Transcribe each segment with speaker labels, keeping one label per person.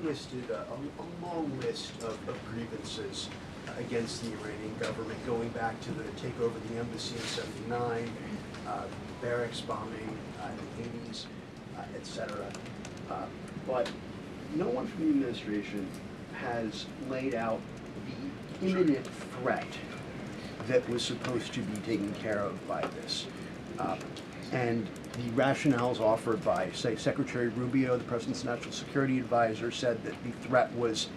Speaker 1: listed a long list of grievances against the Iranian government, going back to the takeover of the embassy in '79, barracks bombing in the '80s, etc. But no one from the administration has laid out the imminent threat that was supposed to be taken care of by this. And the rationales offered by, say, Secretary Rubio, the President's National Security Advisor, said that the threat was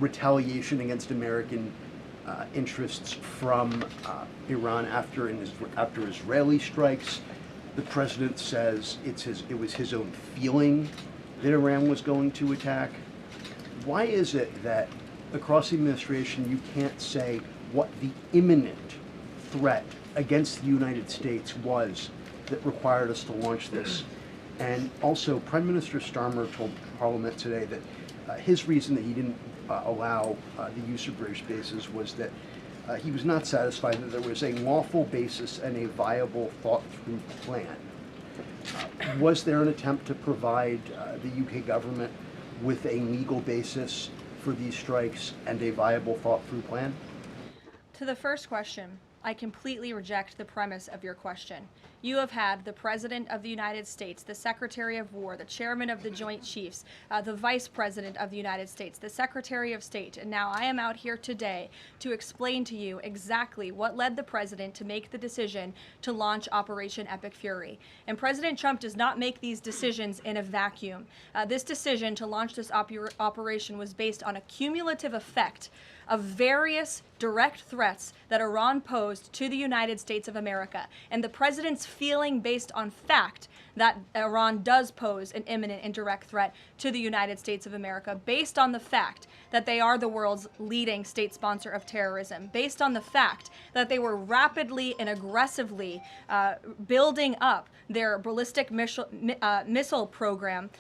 Speaker 1: retaliation against American interests from Iran after Israeli strikes. The President says it was his own feeling that Iran was going to attack. Why is it that across the administration you can't say what the imminent threat against the United States was that required us to launch this? And also, Prime Minister Starmer told Parliament today that his reason that he didn't allow the use of British bases was that he was not satisfied that there was a lawful basis and a viable, thought-through plan. Was there an attempt to provide the UK government with a legal basis for these strikes and a viable, thought-through plan?
Speaker 2: To the first question, I completely reject the premise of your question. You have had the President of the United States, the Secretary of War, the Chairman of the Joint Chiefs, the Vice President of the United States, the Secretary of State, and now I am out here today to explain to you exactly what led the President to make the decision to launch Operation Epic Fury. And President Trump does not make these decisions in a vacuum. This decision to launch this operation was based on a cumulative effect of various direct threats that Iran posed to the United States of America, and the President's feeling based on fact that Iran does pose an imminent and direct threat to the United States of America, based on the fact that they are the world's leading state sponsor of terrorism, based on the fact that they were rapidly and aggressively building up their ballistic missile program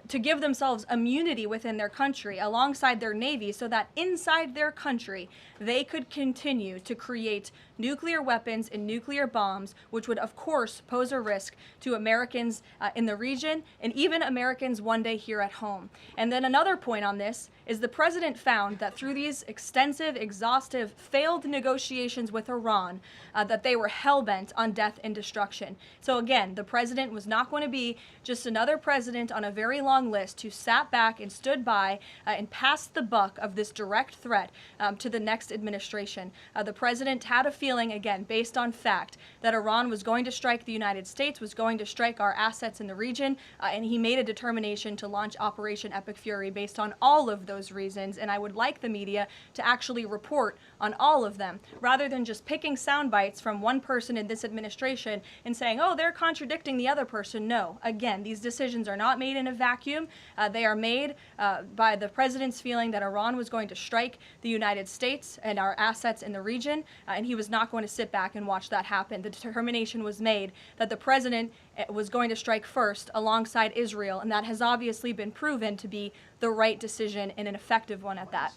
Speaker 2: to give themselves immunity within their country alongside their navy, so that inside their country they could continue to create nuclear weapons and nuclear bombs, which would of course pose a risk to Americans in the region and even Americans one day here at home. And then another point on this is the President found that through these extensive, exhaustive, failed negotiations with Iran, that they were hell-bent on death and destruction. So again, the President was not going to be just another president on a very long list who sat back and stood by and passed the buck of this direct threat to the next administration. The President had a feeling, again, based on fact, that Iran was going to strike the United States, was going to strike our assets in the region, and he made a determination to launch Operation Epic Fury based on all of those reasons. And I would like the media to actually report on all of them, rather than just picking sound bites from one person in this administration and saying, oh, they're contradicting the other person. No, again, these decisions are not made in a vacuum. They are made by the President's feeling that Iran was going to strike the United States and our assets in the region, and he was not going to sit back and watch that happen. The determination was made that the President was going to strike first alongside Israel, and that has obviously been proven to be the right decision and an effective one at that.